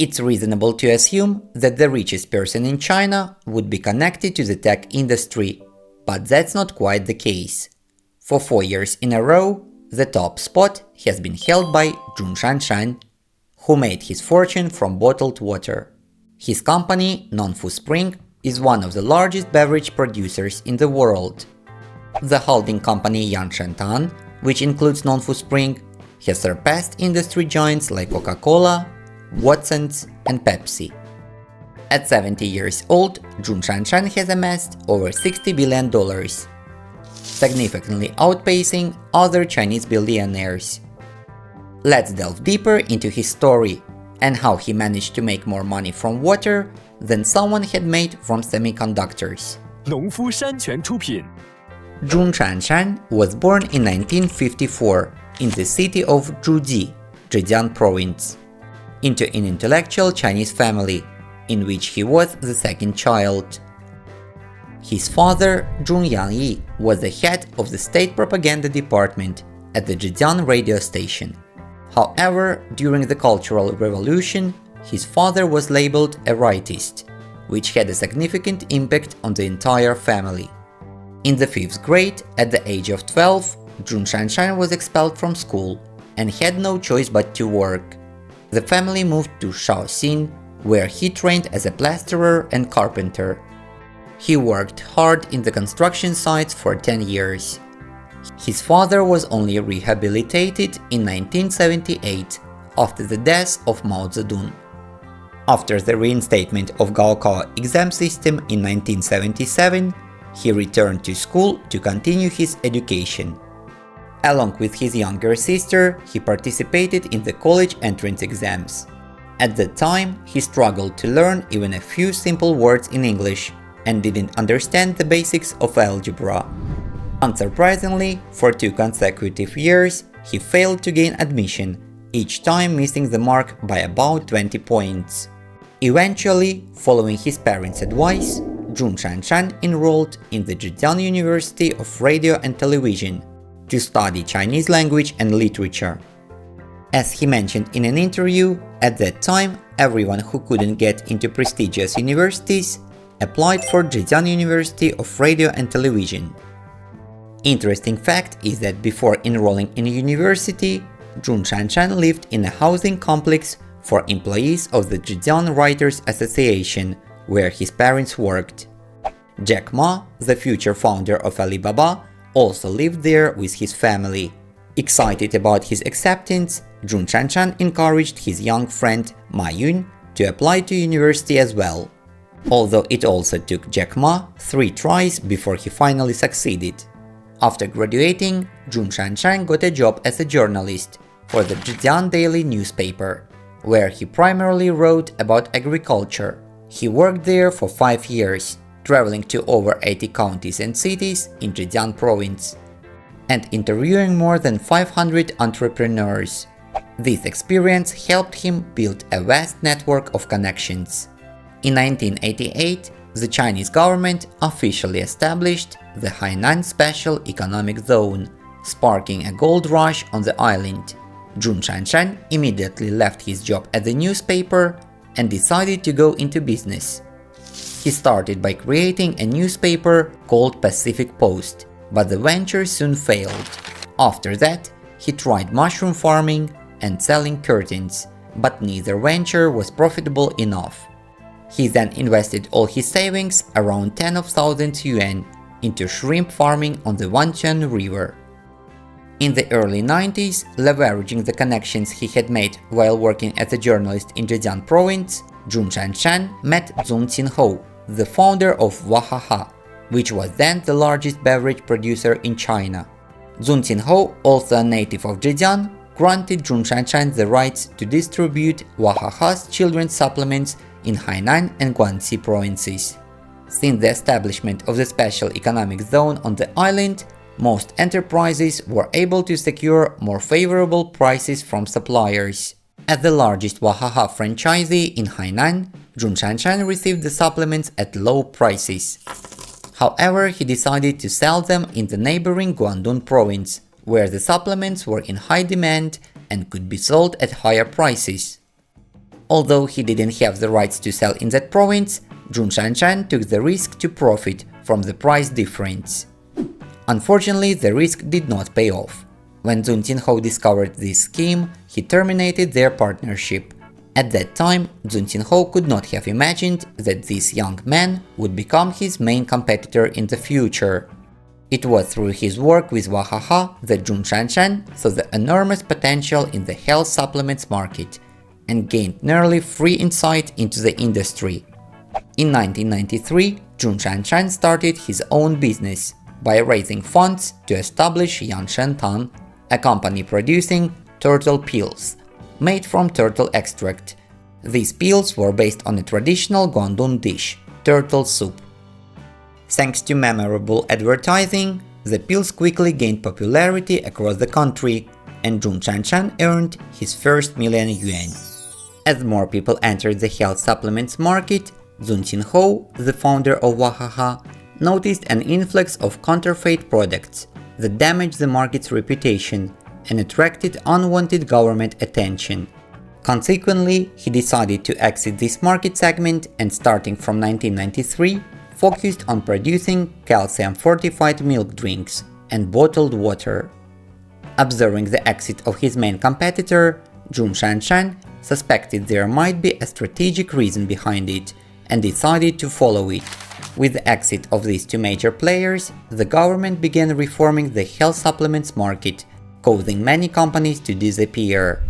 It's reasonable to assume that the richest person in China would be connected to the tech industry, but that's not quite the case. For 4 years in a row, the top spot has been held by Zhong Shanshan, who made his fortune from bottled water. His company, Nongfu Spring, is one of the largest beverage producers in the world. The holding company Zhong Shanshan, which includes Nongfu Spring, has surpassed industry giants like Coca-Cola, Watsons, and Pepsi. At 70 years old, Zhong Shanshan has amassed over $60 billion, significantly outpacing other Chinese billionaires. Let's delve deeper into his story and how he managed to make more money from water than someone had made from semiconductors. Nongfu Spring 出品 Zhong Shanshan was born in 1954 in the city of Zhuji, Zhejiang province, into an intellectual Chinese family, in which he was the second child. His father, Zhong Yangyi, was the head of the state propaganda department at the Zhejiang radio station. However, during the Cultural Revolution, his father was labeled a rightist, which had a significant impact on the entire family. In the 5th grade, at the age of 12, Zhong Shanshan was expelled from school and had no choice but to work. The family moved to Shaoxing, where he trained as a plasterer and carpenter. He worked hard in the construction sites for 10 years. His father was only rehabilitated in 1978 after the death of Mao Zedong. After the reinstatement of Gaokao exam system in 1977, he returned to school to continue his education. Along with his younger sister, he participated in the college entrance exams. At that time, he struggled to learn even a few simple words in English and didn't understand the basics of algebra. Unsurprisingly, for 2 consecutive years, he failed to gain admission, each time missing the mark by about 20 points. Eventually, following his parents' advice, Zhong Shanshan enrolled in the Zhejiang University of Radio and Television to study Chinese language and literature. As he mentioned in an interview, at that time, everyone who couldn't get into prestigious universities applied for Zhejiang University of Radio and Television. Interesting fact is that before enrolling in university, Zhong Shanshan lived in a housing complex for employees of the Zhejiang Writers Association, where his parents worked. Jack Ma, the future founder of Alibaba, also lived there with his family. Excited about his acceptance, Zhong Shanshan encouraged his young friend Ma Yun to apply to university as well, although it also took Jack Ma 3 tries before he finally succeeded. After graduating, Zhong Shanshan got a job as a journalist for the Zhejiang Daily newspaper, where he primarily wrote about agriculture. He worked there for 5 years, traveling to over 80 counties and cities in Zhejiang province, and interviewing more than 500 entrepreneurs. This experience helped him build a vast network of connections. In 1988, the Chinese government officially established the Hainan Special Economic Zone, sparking a gold rush on the island. Zhong Shanshan immediately left his job at the newspaper and decided to go into business. He started by creating a newspaper called Pacific Post, but the venture soon failed. After that, he tried mushroom farming and selling curtains, but neither venture was profitable enough. He then invested all his savings, around 10,000 yuan, into shrimp farming on the Wantai River. In the early 90s, leveraging the connections he had made while working as a journalist in Zhejiang province, Zhong Shanshan met Zhong Qinhou, the founder of Wahaha, which was then the largest beverage producer in China. Zhong Qinhou, also a native of Zhejiang, granted Zhong Shanshan the rights to distribute Wahaha's children's supplements in Hainan and Guangxi provinces. Since the establishment of the special economic zone on the island, most enterprises were able to secure more favorable prices from suppliers. As the largest Wahaha franchisee in Hainan, Zhong Shanshan received the supplements at low prices. However, he decided to sell them in the neighboring Guangdong province, where the supplements were in high demand and could be sold at higher prices. Although he didn't have the rights to sell in that province, Zhong Shanshan took the risk to profit from the price difference. Unfortunately, the risk did not pay off. When Zhong Jinhou discovered this scheme, he terminated their partnership. At that time, Zhong Jinhou could not have imagined that this young man would become his main competitor in the future. It was through his work with Wahaha that Zhong Shanshan saw the enormous potential in the health supplements market and gained nearly free insight into the industry. In 1993, Zhong Shanshan started his own business by raising funds to establish Yanshantan, a company producing turtle pills, made from turtle extract. These pills were based on a traditional Guangdong dish, turtle soup. Thanks to memorable advertising, the pills quickly gained popularity across the country, and Zhong Shanshan earned his first $1,000,000. As more people entered the health supplements market, Zhong Jinhou, the founder of Wahaha, noticed an influx of counterfeit products that damaged the market's reputation and attracted unwanted government attention. Consequently, he decided to exit this market segment and, starting from 1993, focused on producing calcium-fortified milk drinks and bottled water. Observing the exit of his main competitor, Zhong Shanshan suspected there might be a strategic reason behind it and decided to follow it. With the exit of these two major players, the government began reforming the health supplements market, causing many companies to disappear.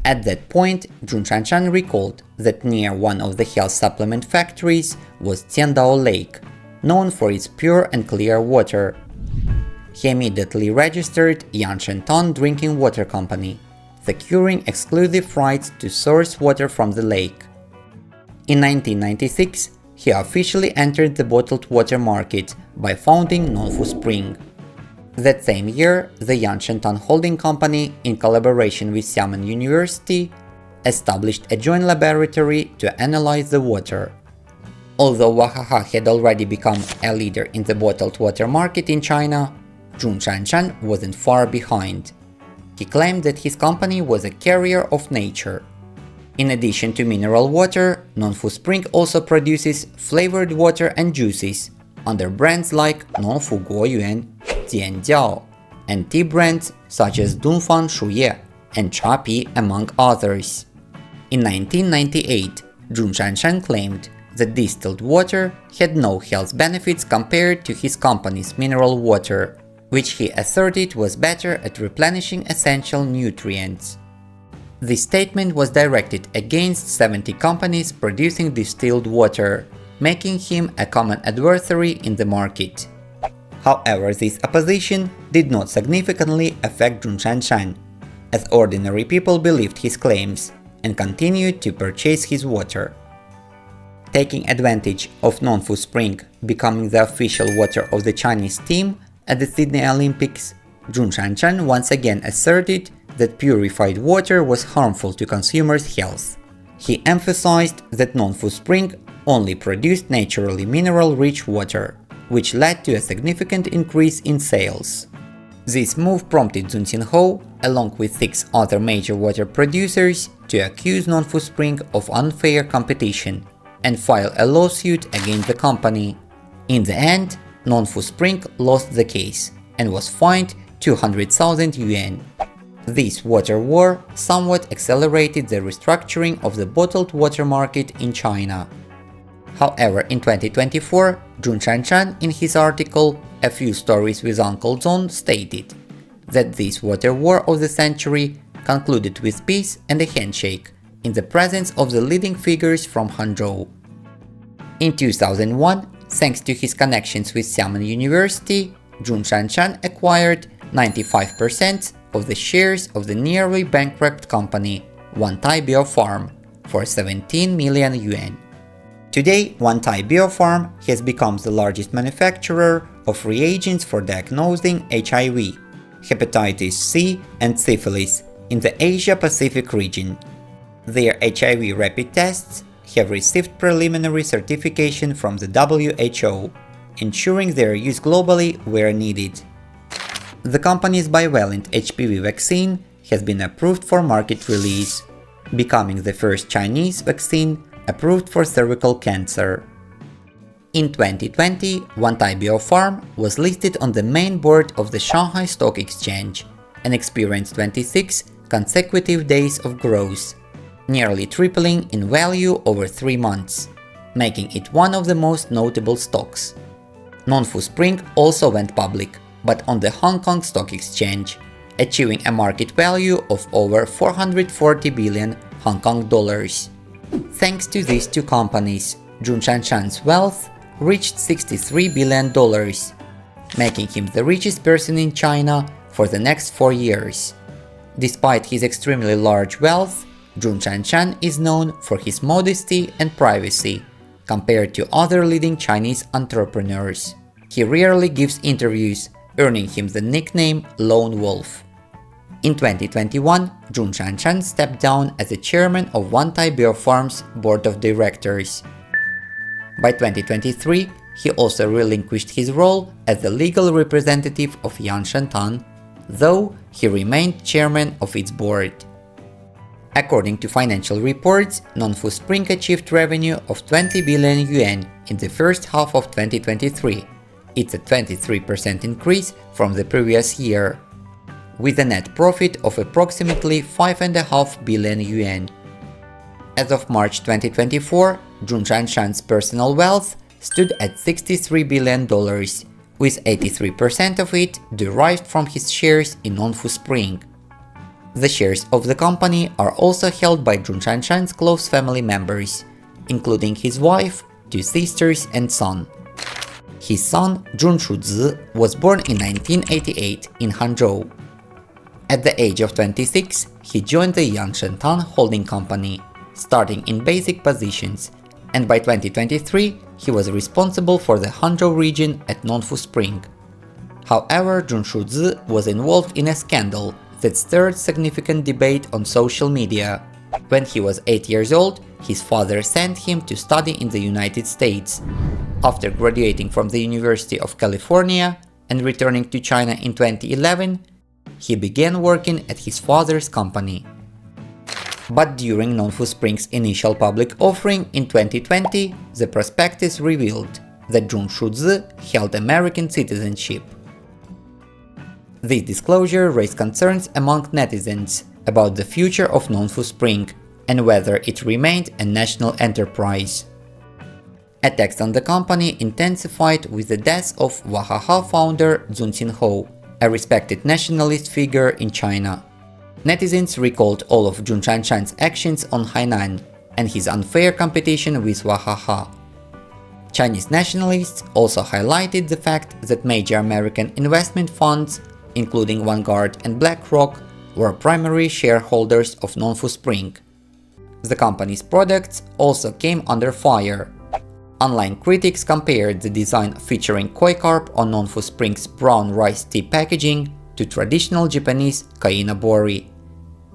At that point, Zhong Shanshan recalled that near one of the health supplement factories was Tiandao Lake, known for its pure and clear water. He immediately registered Yanshantan Drinking Water Company, securing exclusive rights to source water from the lake. In 1996, he officially entered the bottled water market by founding Nongfu Spring. That same year, the Yanshantan Holding Company, in collaboration with Xiamen University, established a joint laboratory to analyze the water. Although Wahaha had already become a leader in the bottled water market in China, Zhong Shanshan wasn't far behind. He claimed that his company was a carrier of nature. In addition to mineral water, Nongfu Spring also produces flavored water and juices under brands like Nongfu Guoyuan, Jianjiao, and tea brands such as Dunfang Shuye and Chapi, among others. In 1998, Zhong Shanshan claimed that distilled water had no health benefits compared to his company's mineral water, which he asserted was better at replenishing essential nutrients. This statement was directed against 70 companies producing distilled water, making him a common adversary in the market. However, this opposition did not significantly affect Zhong Shanshan, as ordinary people believed his claims and continued to purchase his water. Taking advantage of Nongfu Spring becoming the official water of the Chinese team at the Sydney Olympics, Zhong Shanshan once again asserted that purified water was harmful to consumers' health. He emphasized that Nongfu Spring only produced naturally mineral-rich water, which led to a significant increase in sales. This move prompted Zhong Jinhou, along with 6 other major water producers, to accuse Nongfu Spring of unfair competition and file a lawsuit against the company. In the end, Nongfu Spring lost the case and was fined 200,000 yuan. This water war somewhat accelerated the restructuring of the bottled water market in China. However, in 2024, Zhong Shanshan, in his article "A Few Stories with Uncle Zhong," stated that this water war of the century concluded with peace and a handshake in the presence of the leading figures from Hangzhou. In 2001, thanks to his connections with Xiamen University, Zhong Shanshan acquired 95% of the shares of the nearly bankrupt company Wantai Biopharm for 17 million yuan. Today, Wantai Biopharm has become the largest manufacturer of reagents for diagnosing HIV, hepatitis C, and syphilis in the Asia-Pacific region. Their HIV rapid tests have received preliminary certification from the WHO, ensuring their use globally where needed. The company's bivalent HPV vaccine has been approved for market release. becoming the first Chinese vaccine approved for cervical cancer. In 2020, Wantai Biopharm was listed on the main board of the Shanghai Stock Exchange and experienced 26 consecutive days of growth, nearly tripling in value over 3 months, making it one of the most notable stocks. Nongfu Spring also went public, but on the Hong Kong Stock Exchange, achieving a market value of over 440 billion Hong Kong dollars. Thanks to these two companies, Zhong Shanshan's wealth reached $63 billion, making him the richest person in China for the next 4 years. Despite his extremely large wealth, Zhong Shanshan is known for his modesty and privacy compared to other leading Chinese entrepreneurs. He rarely gives interviews, earning him the nickname Lone Wolf. In 2021, Zhong Shanshan stepped down as the chairman of Wantai Biopharm's board of directors. By 2023, he also relinquished his role as the legal representative of Yanshantan, though he remained chairman of its board. According to financial reports, Nongfu Spring achieved revenue of 20 billion yuan in the first half of 2023. It's a 23% increase from the previous year, with a net profit of approximately 5.5 billion yuan. As of March 2024, Zhong Shanshan's personal wealth stood at $63 billion, with 83% of it derived from his shares in Nongfu Spring. The shares of the company are also held by Zhong Shanshan's close family members, including his wife, 2 sisters and son. His son, Zhong Shuzi, was born in 1988 in Hangzhou. At the age of 26, he joined the Yanshantan holding company, starting in basic positions, and by 2023, he was responsible for the Hangzhou region at Nongfu Spring. However, Zhong Shuzi was involved in a scandal that stirred significant debate on social media. When he was 8 years old, his father sent him to study in the United States. After graduating from the University of California and returning to China in 2011, he began working at his father's company. But during Nongfu Spring's initial public offering in 2020, the prospectus revealed that Zhong Shuzi held American citizenship. This disclosure raised concerns among netizens about the future of Nongfu Spring and whether it remained a national enterprise. Attacks on the company intensified with the death of Wahaha founder Zun Xinhou, a respected nationalist figure in China. Netizens recalled all of Zhong Shanshan's actions on Hainan and his unfair competition with Wahaha. Chinese nationalists also highlighted the fact that major American investment funds, including Vanguard and BlackRock, were primary shareholders of Nongfu Spring. The company's products also came under fire. Online critics compared the design featuring koi carp on Nongfu Spring's brown rice tea packaging to traditional Japanese kainabori.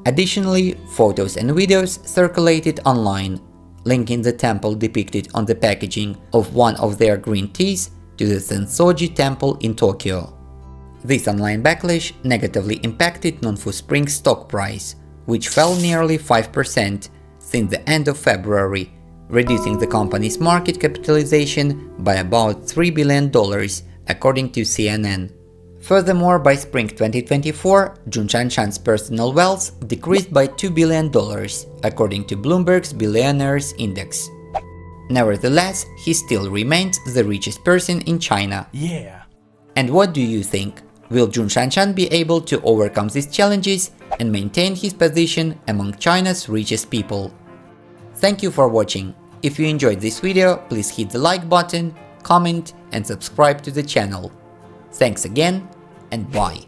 Additionally, photos and videos circulated online, linking the temple depicted on the packaging of one of their green teas to the Sensoji Temple in Tokyo. This online backlash negatively impacted Nongfu Spring's stock price, which fell nearly 5% since the end of February, reducing the company's market capitalization by about $3 billion, according to CNN. Furthermore, by spring 2024, Zhong Shanshan's personal wealth decreased by $2 billion, according to Bloomberg's Billionaires index. Nevertheless, he still remains the richest person in China. Yeah. And what do you think? Will Zhong Shanshan be able to overcome these challenges and maintain his position among China's richest people? Thank you for watching. If you enjoyed this video, please hit the like button, comment and subscribe to the channel. Thanks again and bye.